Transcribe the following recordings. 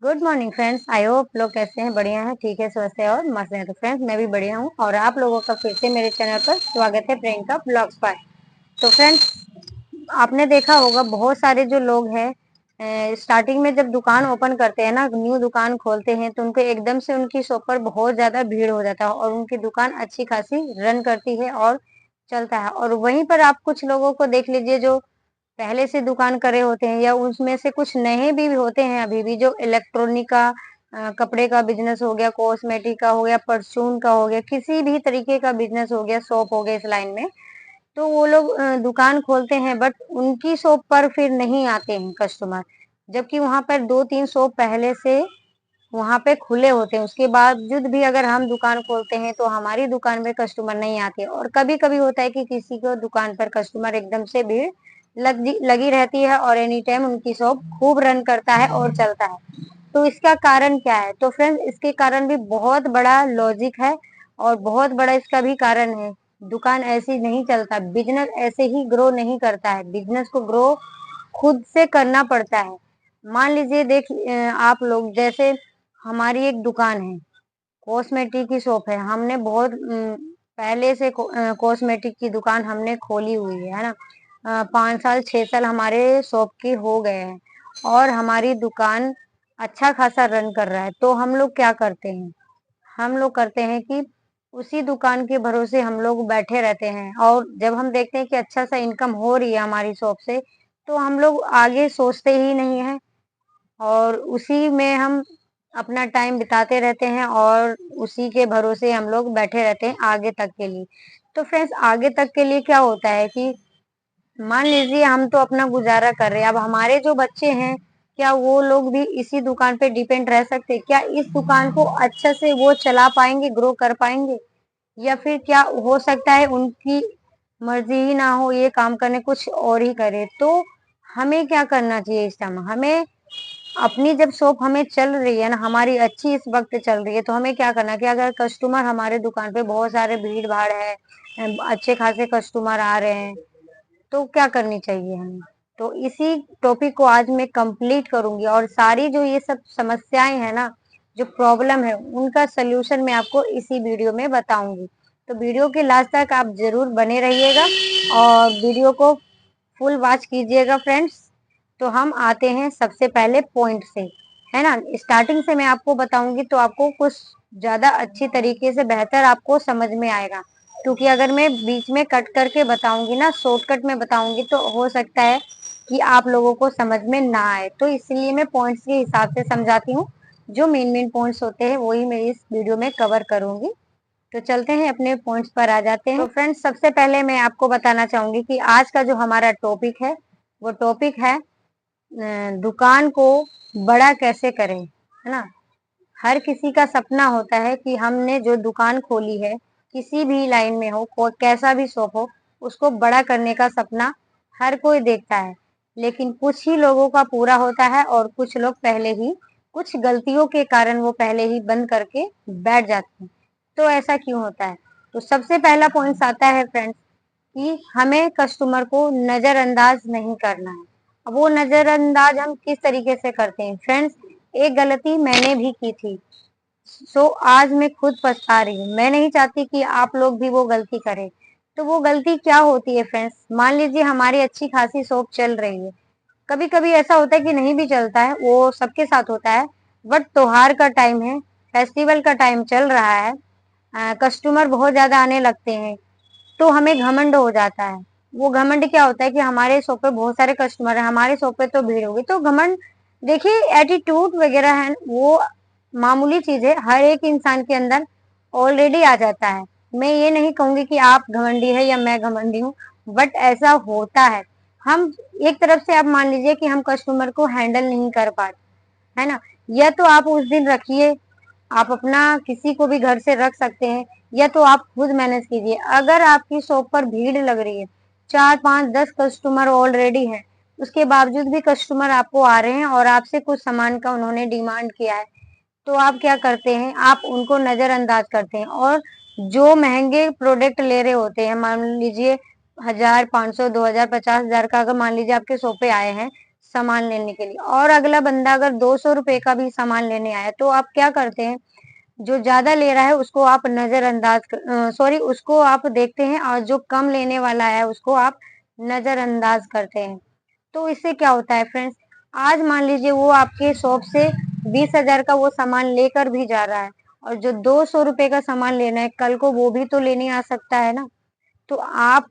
Good morning friends. I hope लोग कैसे हैं, बढ़िया हैं, ठीक है, स्वस्थ है और मस्त है। तो फ्रेंड्स मैं भी बढ़िया हूँ और आप लोगों का फिर से मेरे चैनल पर स्वागत है, प्रियंका ब्लॉग्स पर। तो फ्रेंड्स आपने देखा होगा बहुत सारे जो लोग हैं स्टार्टिंग में जब दुकान ओपन करते हैं ना, न्यू दुकान खोलते हैं तो उनको एकदम से उनकी शॉप पर बहुत ज्यादा भीड़ हो जाता है और उनकी दुकान अच्छी खासी रन करती है और चलता है। और वहीं पर आप कुछ लोगों को देख लीजिए जो पहले से दुकान करे होते हैं या उसमें से कुछ नए भी होते हैं अभी भी, जो इलेक्ट्रॉनिक का कपड़े का बिजनेस हो गया, कॉस्मेटिक का हो गया, परचून का हो गया, किसी भी तरीके का बिजनेस हो गया, शॉप हो गया इस लाइन में। तो वो लोग दुकान खोलते हैं बट उनकी शॉप पर फिर नहीं आते हैं कस्टमर, जबकि वहां पर दो तीन शॉप पहले से वहां पे खुले होते हैं। उसके बावजूद भी अगर हम दुकान खोलते हैं तो हमारी दुकान में कस्टमर नहीं आते। और कभी कभी होता है कि किसी को दुकान पर कस्टमर एकदम से भीड़ लगी रहती है और एनी टाइम उनकी शॉप खूब रन करता है और चलता है। तो इसका कारण क्या है? तो फ्रेंड्स इसके कारण भी बहुत बड़ा लॉजिक है और बहुत बड़ा इसका भी कारण है। दुकान ऐसे नहीं चलता, बिजनेस ऐसे ही ग्रो नहीं करता है। बिजनेस को ग्रो खुद से करना पड़ता है। मान लीजिए आप लोग जैसे हमारी एक दुकान है, कॉस्मेटिक की शॉप है, हमने बहुत पहले से कॉस्मेटिक की दुकान हमने खोली हुई है ना। 5 साल 6 साल हमारे शॉप के हो गए हैं और हमारी दुकान अच्छा खासा रन कर रहा है। तो हम लोग क्या करते हैं, हम लोग करते हैं कि उसी दुकान के भरोसे हम लोग बैठे रहते हैं और जब हम देखते हैं कि अच्छा सा इनकम हो रही है हमारी शॉप से तो हम लोग आगे सोचते ही नहीं है और उसी में हम अपना टाइम बिताते रहते हैं और उसी के भरोसे हम लोग बैठे रहते हैं आगे तक के लिए। तो फ्रेंड्स आगे तक के लिए क्या होता है कि मान लीजिए हम तो अपना गुजारा कर रहे हैं, अब हमारे जो बच्चे हैं क्या वो लोग भी इसी दुकान पे डिपेंड रह सकते हैं? क्या इस दुकान को अच्छे से वो चला पाएंगे, ग्रो कर पाएंगे? या फिर क्या हो सकता है उनकी मर्जी ही ना हो ये काम करने, कुछ और ही करे? तो हमें क्या करना चाहिए इस टाइम? हमें अपनी जब शॉप हमें चल रही है ना, हमारी अच्छी इस वक्त चल रही है, तो हमें क्या करना कि अगर कस्टमर हमारे दुकान पे बहुत सारे भीड़ भाड़ है, अच्छे खासे कस्टमर आ रहे हैं, तो क्या करनी चाहिए हमें? तो इसी टॉपिक को आज मैं कंप्लीट करूंगी और सारी जो ये सब समस्याएं हैं ना, जो प्रॉब्लम है, उनका सलूशन मैं आपको इसी वीडियो में बताऊंगी। तो वीडियो के लास्ट तक आप जरूर बने रहिएगा और वीडियो को फुल वॉच कीजिएगा फ्रेंड्स। तो हम आते हैं सबसे पहले पॉइंट से, है ना। स्टार्टिंग से मैं आपको बताऊंगी तो आपको कुछ ज्यादा अच्छी तरीके से बेहतर आपको समझ में आएगा, क्योंकि अगर मैं बीच में कट करके बताऊंगी ना, शॉर्टकट में बताऊंगी, तो हो सकता है कि आप लोगों को समझ में ना आए। तो इसलिए मैं पॉइंट्स के हिसाब से समझाती हूँ, जो मेन मेन पॉइंट्स होते हैं वही मैं इस वीडियो में कवर करूंगी। तो चलते हैं अपने पॉइंट्स पर आ जाते हैं। तो फ्रेंड्स सबसे पहले मैं आपको बताना चाहूंगी कि आज का जो हमारा टॉपिक है वो टॉपिक है दुकान को बड़ा कैसे करें, है ना। हर किसी का सपना होता है कि हमने जो दुकान खोली है, किसी भी लाइन में हो, कोई कैसा भी शॉप हो, उसको बड़ा करने का सपना हर कोई देखता है। लेकिन कुछ ही लोगों का पूरा होता है और कुछ लोग पहले ही कुछ गलतियों के कारण वो पहले ही बंद करके बैठ जाते हैं। तो ऐसा क्यों होता है? तो सबसे पहला पॉइंट आता है फ्रेंड्स कि हमें कस्टमर को नजरअंदाज नहीं करना है। अब वो नजरअंदाज हम किस तरीके से करते हैं फ्रेंड्स? एक गलती मैंने भी की थी, सो आज मैं खुद पछता रही हूँ। मैं नहीं चाहती कि आप लोग भी वो गलती करें। तो वो गलती क्या होती है फ्रेंड्स? मान लीजिए हमारी अच्छी खासी शॉप चल रही है, कभी कभी ऐसा होता है कि नहीं भी चलता है, वो सबके साथ होता है। बट त्योहार का टाइम है, फेस्टिवल का टाइम चल रहा है, कस्टमर बहुत ज्यादा आने लगते हैं, तो हमें घमंड हो जाता है। वो घमंड क्या होता है कि हमारे शॉप पे बहुत सारे कस्टमर है, हमारे शॉप पे तो भीड़ होगी, तो घमंड, देखिए एटीट्यूड वगैरह है वो मामूली चीज है, हर एक इंसान के अंदर ऑलरेडी आ जाता है। मैं ये नहीं कहूंगी कि आप घमंडी है या मैं घमंडी हूँ, बट ऐसा होता है। हम एक तरफ से आप मान लीजिए कि हम कस्टमर को हैंडल नहीं कर पाते, है ना। या तो आप उस दिन रखिए, आप अपना किसी को भी घर से रख सकते हैं, या तो आप खुद मैनेज कीजिए। अगर आपकी शॉप पर भीड़ लग रही है, 4 5 10 कस्टमर ऑलरेडी हैं, उसके बावजूद भी कस्टमर आपको आ रहे हैं और आपसे कुछ सामान का उन्होंने डिमांड किया है, तो आप क्या करते हैं? आप उनको नजरअंदाज करते हैं और जो महंगे प्रोडक्ट ले रहे होते हैं, मान लीजिए 1000 500 2000 50,000 का, अगर मान लीजिए आपके शॉप पे आए हैं, सामान लेने के लिए, और अगला बंदा अगर 200 रुपए का भी सामान लेने आया तो आप क्या करते हैं, जो ज्यादा ले रहा है उसको आप नजरअंदाज सॉरी उसको आप देखते हैं, और जो कम लेने वाला है उसको आप नजरअंदाज करते हैं। तो इससे क्या होता है फ्रेंड्स, आज मान लीजिए वो आपके शॉप से 20,000 का वो सामान लेकर भी जा रहा है, और जो 200 रुपए का सामान लेना है कल को वो भी तो लेने आ सकता है ना। तो आप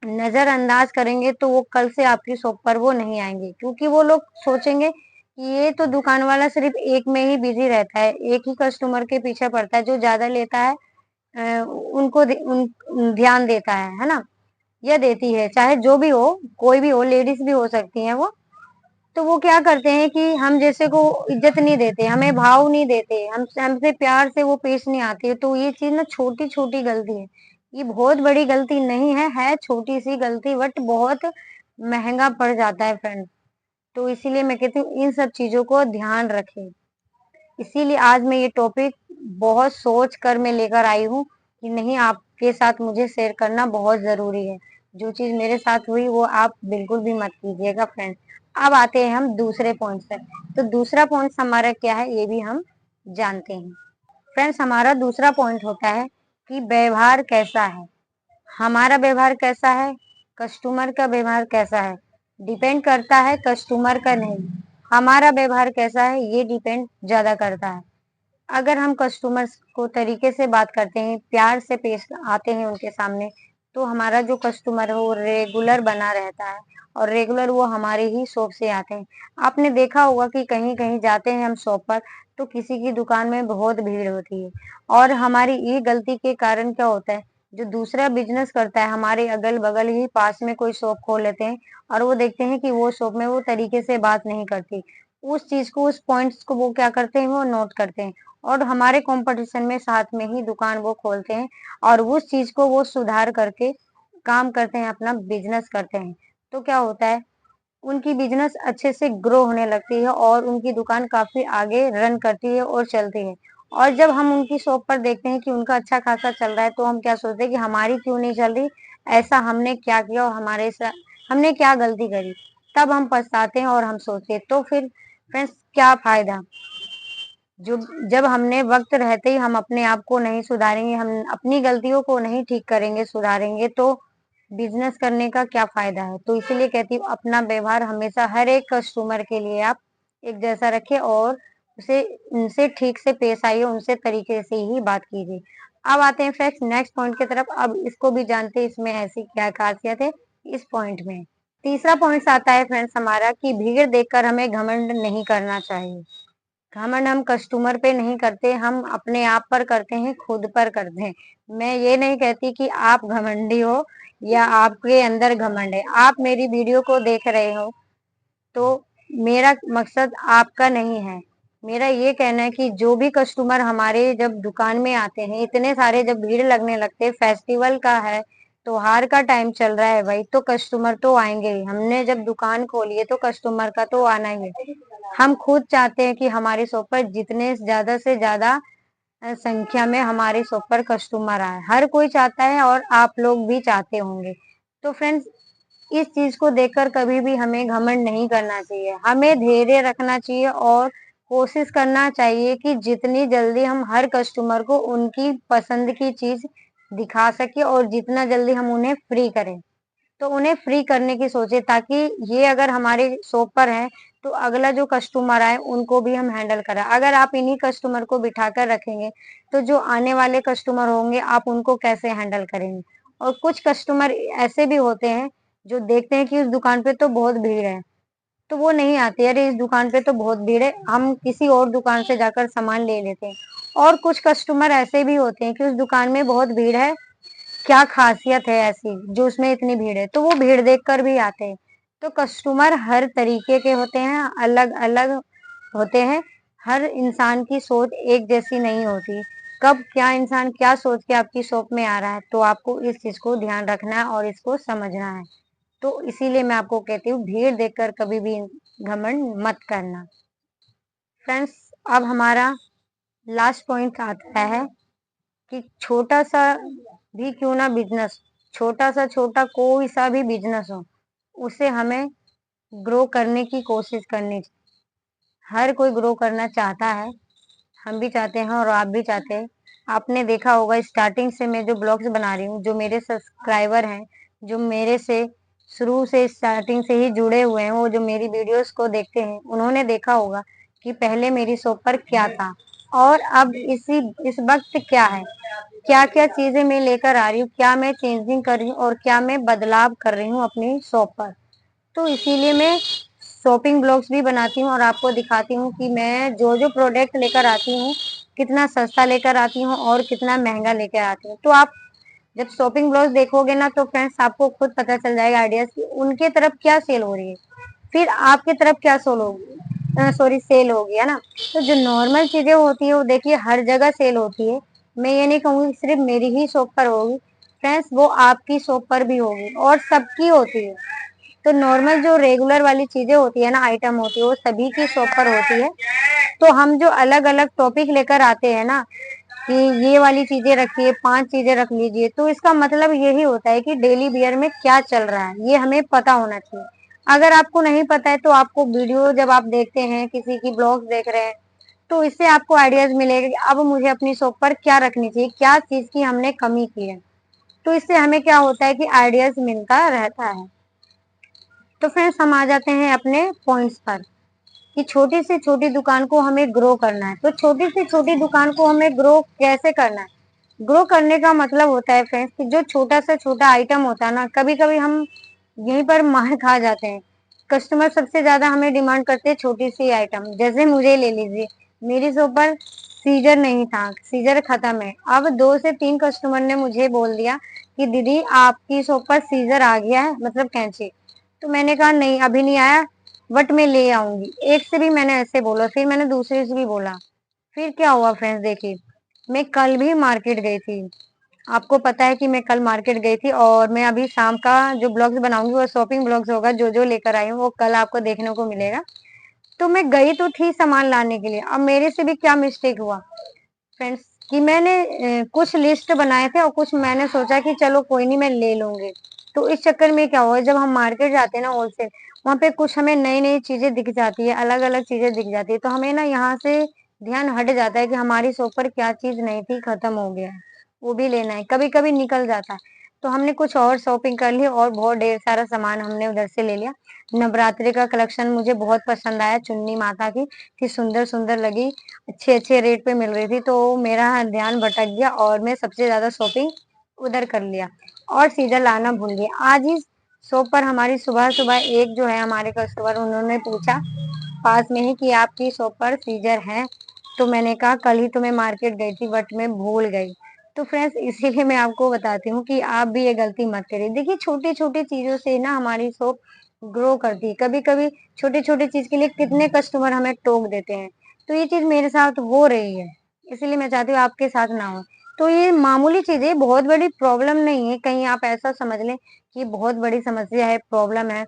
नजरअंदाज करेंगे तो वो कल से आपकी शॉप पर वो नहीं आएंगे, क्योंकि वो लोग सोचेंगे कि ये तो दुकान वाला सिर्फ एक में ही बिजी रहता है, एक ही कस्टमर के पीछे पड़ता है, जो ज्यादा लेता है उनको ध्यान देता है ना, या देती है, चाहे जो भी हो, कोई भी हो, लेडीज भी हो सकती है वो। तो वो क्या करते हैं कि हम जैसे को इज्जत नहीं देते, हमें भाव नहीं देते, हम हमसे प्यार से वो पेश नहीं आते। तो ये चीज ना छोटी छोटी गलती है, ये बहुत बड़ी गलती नहीं है छोटी सी गलती, बट बहुत महंगा पड़ जाता है फ्रेंड। तो इसीलिए मैं कहती हूँ इन सब चीजों को ध्यान रखें। इसीलिए आज मैं ये टॉपिक बहुत सोच कर मैं लेकर आई हूँ कि नहीं, आपके साथ मुझे शेयर करना बहुत जरूरी है। जो चीज मेरे साथ हुई वो आप बिल्कुल भी मत कीजिएगा फ्रेंड। अब आते हैं हम दूसरे पॉइंट पर। तो दूसरा पॉइंट हमारा क्या है ये भी हम जानते हैं। फ्रेंड्स, हमारा दूसरा पॉइंट होता है कि व्यवहार कैसा है। हमारा व्यवहार कैसा है, कस्टमर का व्यवहार कैसा है, डिपेंड करता है कस्टमर का नहीं, हमारा व्यवहार कैसा है ये डिपेंड ज्यादा करता है। अगर हम कस्टमर्स को तरीके से बात करते हैं, प्यार से पेश आते हैं उनके सामने, तो हमारा जो कस्टमर है वो रेगुलर बना रहता है, और रेगुलर वो हमारे ही शॉप से आते हैं। आपने देखा होगा कि कहीं कहीं जाते हैं हम शॉप पर, तो किसी की दुकान में बहुत भीड़ होती है, और हमारी ये गलती के कारण क्या होता है, जो दूसरा बिजनेस करता है हमारे अगल बगल ही पास में कोई शॉप खोल लेते हैं, और वो देखते हैं कि वो शॉप में वो तरीके से बात नहीं करती, उस चीज को, उस पॉइंट्स को वो क्या करते हैं, वो नोट करते हैं, और हमारे कंपटीशन में साथ में ही दुकान वो खोलते हैं, और उस चीज को वो सुधार करके काम करते हैं, अपना बिजनेस करते हैं। तो क्या होता है, उनकी बिजनेस अच्छे से ग्रो होने लगती है, और उनकी दुकान काफी आगे रन करती है और चलती है। और जब हम उनकी शॉप पर देखते हैं कि उनका अच्छा खासा चल रहा है, तो हम क्या सोचते हैं कि हमारी क्यों नहीं चल रही, ऐसा हमने क्या किया, और हमारे साथ हमने क्या गलती करी। तब हम पछताते हैं और हम सोचते हैं, तो फिर फ्रेंड्स क्या फायदा, जो जब हमने वक्त रहते ही हम अपने आप को नहीं सुधारेंगे, हम अपनी गलतियों को नहीं ठीक करेंगे, सुधारेंगे, तो बिजनेस करने का क्या फायदा है। तो इसीलिए कहती हूँ अपना व्यवहार हमेशा हर एक कस्टमर के लिए आप एक जैसा रखें, और उसे उनसे ठीक से पेश आइए, उनसे तरीके से ही बात कीजिए। अब आते हैं फ्रेंड्स नेक्स्ट पॉइंट की तरफ। अब इसको भी जानते हैं इसमें ऐसी क्या खासियत है इस पॉइंट में। तीसरा पॉइंट आता है फ्रेंड्स हमारा कि भीड़ देखकर हमें घमंड नहीं करना चाहिए। घमंड हम कस्टमर पे नहीं करते, हम अपने आप पर करते हैं, खुद पर करते हैं। मैं ये नहीं कहती कि आप घमंडी हो या आपके अंदर घमंड है। आप मेरी वीडियो को देख रहे हो तो मेरा मकसद आपका नहीं है। मेरा ये कहना है कि जो भी कस्टमर हमारे जब दुकान में आते हैं, इतने सारे जब भीड़ लगने लगते हैं, फेस्टिवल का है, त्योहार का टाइम चल रहा है भाई, तो कस्टमर तो आएंगे ही। हमने जब दुकान खोली है तो कस्टमर का तो आना ही है। हम खुद चाहते हैं कि हमारी शॉप पर जितने ज्यादा से ज्यादा संख्या में हमारी शॉप पर कस्टमर आए। हर कोई चाहता है, और आप लोग भी चाहते होंगे। तो फ्रेंड्स, इस चीज को देखकर कभी भी हमें घमंड नहीं करना चाहिए, हमें धैर्य रखना चाहिए, और कोशिश करना चाहिए कि जितनी जल्दी हम हर कस्टमर को उनकी पसंद की चीज दिखा सके, और जितना जल्दी हम उन्हें फ्री करें, तो उन्हें फ्री करने की सोचे, ताकि ये अगर हमारे शॉप पर है तो अगला जो कस्टमर आए उनको भी हम हैंडल करें। अगर आप इन्हीं कस्टमर को बिठा कर रखेंगे तो जो आने वाले कस्टमर होंगे आप उनको कैसे हैंडल करेंगे। और कुछ कस्टमर ऐसे भी होते हैं जो देखते हैं कि उस दुकान पे तो बहुत भीड़ है, तो वो नहीं आते, अरे इस दुकान पे तो बहुत भीड़ है, हम किसी और दुकान से जाकर सामान ले लेते हैं। और कुछ कस्टमर ऐसे भी होते हैं कि उस दुकान में बहुत भीड़ है, क्या खासियत है ऐसी जो उसमें इतनी भीड़ है, तो वो भीड़ देखकर भी आते हैं। तो कस्टमर हर तरीके के होते हैं, अलग अलग होते हैं। हर इंसान की सोच एक जैसी नहीं होती। कब क्या इंसान क्या सोच के आपकी शॉप में आ रहा है, तो आपको इस चीज को ध्यान रखना है और इसको समझना है। तो इसीलिए मैं आपको कहती हूँ भीड़ देखकर कभी भी घमंड मत करना। फ्रेंड्स, अब हमारा लास्ट पॉइंट आता है कि छोटा सा भी क्यों ना बिजनेस, छोटा सा छोटा कोई सा भी बिजनेस हो, उसे हमें ग्रो करने की कोशिश करनी चाहिए। हर कोई ग्रो करना चाहता है, हम भी चाहते हैं और आप भी चाहते हैं। आपने देखा होगा स्टार्टिंग से मैं जो ब्लॉग्स बना रही हूँ, जो मेरे सब्सक्राइबर हैं, जो मेरे से शुरू से स्टार्टिंग से ही जुड़े हुए हैं, वो जो मेरी वीडियोस को देखते हैं, उन्होंने देखा होगा कि पहले मेरी शॉप पर क्या था और अब इस वक्त क्या है, क्या क्या चीजें मैं लेकर आ रही हूँ, क्या मैं चेंजिंग कर रही हूँ और क्या मैं बदलाव कर रही हूँ अपनी शॉप पर। तो इसीलिए मैं शॉपिंग ब्लॉग्स भी बनाती हूँ और आपको दिखाती हूँ कि मैं जो जो प्रोडक्ट लेकर आती हूँ, कितना सस्ता लेकर आती हूँ और कितना महंगा लेकर आती हूँ। तो आप जब शॉपिंग ब्लॉग्स देखोगे ना, तो फ्रेंड्स आपको खुद पता चल जाएगा आइडियाज कि उनके तरफ क्या सेल हो रही है, फिर आपके तरफ क्या सेल होगी, है ना। तो जो नॉर्मल चीजें होती है वो देखिए हर जगह सेल होती है। मैं ये नहीं कहूंगी सिर्फ मेरी ही शॉप पर होगी फ्रेंड्स, वो आपकी शॉप पर भी होगी और सबकी होती है। तो नॉर्मल जो रेगुलर वाली चीजें होती है ना, आइटम होती है, वो सभी की शॉप पर होती है। तो हम जो अलग अलग टॉपिक लेकर आते हैं ना, कि ये वाली चीजें रखिए, 5 चीजें रख लीजिए, तो इसका मतलब यही होता है कि डेली वियर में क्या चल रहा है ये हमें पता होना चाहिए। अगर आपको नहीं पता है तो आपको वीडियो जब आप देखते हैं, किसी की ब्लॉग्स देख रहे हैं, तो इससे आपको आइडियाज मिलेगा कि अब मुझे अपनी शॉप पर क्या रखनी चाहिए, क्या चीज की हमने कमी की है। तो इससे हमें क्या होता है कि आइडियाज मिलता रहता है। तो फ्रेंड्स हम आ जाते हैं अपने पॉइंट्स पर कि छोटी से छोटी दुकान को हमें ग्रो करना है। तो छोटी से छोटी दुकान को हमें ग्रो कैसे करना है? ग्रो करने का मतलब होता है फ्रेंड्स कि जो छोटा से छोटा आइटम होता है ना, कभी कभी हम यहीं पर मार खा जाते हैं। कस्टमर सबसे ज्यादा हमें डिमांड करते हैं छोटी सी आइटम। जैसे मुझे ले लीजिए, मेरी शॉप पर सीजर नहीं था, सीजर खत्म है। अब 2 से 3 कस्टमर ने मुझे बोल दिया कि दीदी आपकी शॉप पर सीजर आ गया है, मतलब कैंची। तो मैंने कहा नहीं अभी नहीं आया, बट मैं ले आऊंगी। एक से भी मैंने ऐसे बोला, फिर मैंने दूसरे से भी बोला। फिर क्या हुआ फ्रेंड्स, देखिए मैं कल भी मार्केट गई थी। आपको पता है कि मैं कल मार्केट गई थी और मैं अभी शाम का जो ब्लॉग्स बनाऊंगी वो शॉपिंग ब्लॉग्स होगा। जो जो लेकर आई हूँ वो कल आपको देखने को मिलेगा। तो मैं गई तो थी सामान लाने के लिए। अब मेरे से भी क्या मिस्टेक हुआ फ्रेंड्स, कि मैंने कुछ लिस्ट बनाए थे और कुछ मैंने सोचा कि चलो कोई नहीं मैं ले लूंगी। तो इस चक्कर में क्या हुआ, जब हम मार्केट जाते हैं ना होलसेल, वहां पे कुछ हमें नई नई चीजें दिख जाती है, अलग अलग चीजें दिख जाती है। तो हमें ना यहाँ से ध्यान हट जाता है कि हमारी शॉप पर क्या चीज नहीं थी, खत्म हो गया है, वो भी लेना है। कभी कभी निकल जाता है। तो हमने कुछ और शॉपिंग कर ली और बहुत ढेर सारा सामान हमने उधर से ले लिया। नवरात्रि का कलेक्शन मुझे बहुत पसंद आया, चुन्नी माता की इतनी सुंदर सुंदर लगी, अच्छे अच्छे रेट पे मिल रही थी। तो मेरा ध्यान भटक गया और मैं सबसे ज्यादा शॉपिंग उधर कर लिया और सीजर लाना भूल गया। आज ही शॉप पर हमारी सुबह सुबह एक जो है हमारे कस्टमर, उन्होंने पूछा पास में ही कि आपकी शॉप पर सीजर है। तो मैंने कहा कल ही तो मैं मार्केट गई थी बट मैं भूल गई। तो फ्रेंड्स इसीलिए मैं आपको बताती हूँ कि आप भी ये गलती मत करिए। देखिए छोटी छोटी चीजों से ना हमारी शॉप ग्रो करती है। कभी कभी छोटे छोटे चीज के लिए कितने कस्टमर हमें टोक देते हैं। तो ये चीज मेरे साथ हो रही है, इसीलिए मैं चाहती हूँ आपके साथ ना हो। तो ये मामूली चीज है, बहुत बड़ी प्रॉब्लम नहीं है। कहीं आप ऐसा समझ लें कि बहुत बड़ी समस्या है, प्रॉब्लम है,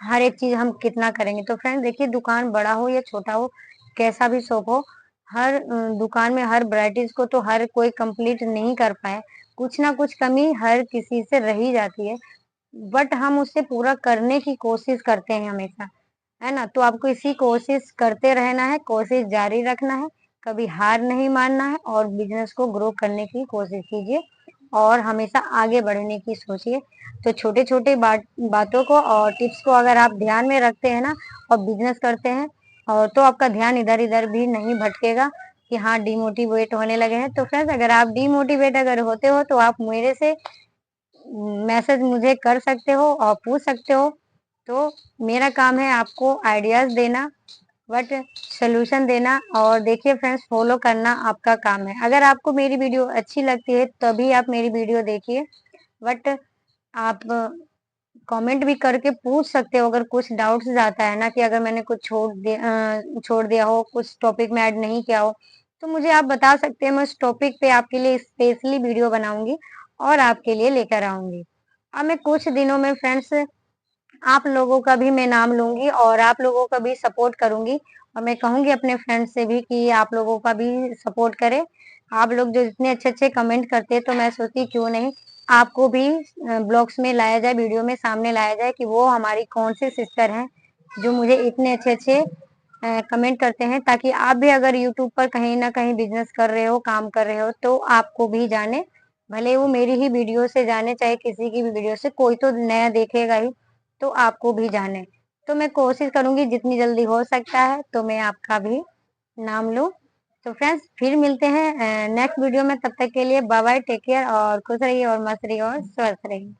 हर एक चीज हम कितना करेंगे। तो फ्रेंड देखिए दुकान बड़ा हो या छोटा हो, कैसा भी शॉप हो, हर दुकान में हर वैरायटीज को तो हर कोई कंप्लीट नहीं कर पाए। कुछ ना कुछ कमी हर किसी से रही जाती है, बट हम उससे पूरा करने की कोशिश करते हैं हमेशा, है ना। तो आपको इसी कोशिश करते रहना है, कोशिश जारी रखना है, कभी हार नहीं मानना है और बिजनेस को ग्रो करने की कोशिश कीजिए और हमेशा आगे बढ़ने की सोचिए। तो छोटे छोटे बातों को और टिप्स को अगर आप ध्यान में रखते हैं ना और बिजनेस करते हैं, और तो आपका ध्यान इधर इधर भी नहीं भटकेगा कि हाँ डिमोटिवेट होने लगे हैं। तो फ्रेंड्स अगर आप डिमोटिवेट अगर होते हो तो आप मेरे से मैसेज मुझे कर सकते हो और पूछ सकते हो। तो मेरा काम है आपको आइडियाज देना, बट सोल्यूशन देना। और देखिए फ्रेंड्स फॉलो करना आपका काम है। अगर आपको मेरी वीडियो अच्छी लगती है तभी आप मेरी वीडियो देखिए, बट आप कमेंट भी करके पूछ सकते हो अगर कुछ डाउट्स जाता है ना, कि अगर मैंने कुछ छोड़ दिया हो, कुछ टॉपिक में ऐड नहीं किया हो, तो मुझे आप बता सकते हैं। मैं उस टॉपिक पे आपके लिए स्पेशली वीडियो बनाऊंगी और आपके लिए लेकर आऊंगी। अब मैं कुछ दिनों में फ्रेंड्स आप लोगों का भी मैं नाम लूंगी और आप लोगों का भी सपोर्ट करूंगी। और मैं कहूंगी अपने फ्रेंड से भी कि आप लोगों का भी सपोर्ट करें। आप लोग जो इतने अच्छे अच्छे कमेंट करते हैं, तो मैं सोचती क्यों नहीं आपको भी ब्लॉग्स में लाया जाए, वीडियो में सामने लाया जाए कि वो हमारी कौन सी सिस्टर हैं जो मुझे इतने अच्छे-अच्छे कमेंट करते हैं, ताकि आप भी अगर यूट्यूब पर कहीं न कहीं बिज़नेस कर रहे हो, काम कर रहे हो, तो आपको भी जाने। भले वो मेरी ही वीडियो से जाने, चाहे किसी की भी वीडियो से, कोई तो नया देखेगा ही, तो आपको भी जाने। तो मैं कोशिश करूँगी जितनी जल्दी हो सकता है, तो मैं आपका भी नाम लूँ। तो फ्रेंड्स फिर मिलते हैं नेक्स्ट वीडियो में, तब तक के लिए बाय बाय, टेक केयर और खुश रहिए और मस्त रहिए और स्वस्थ रहिए।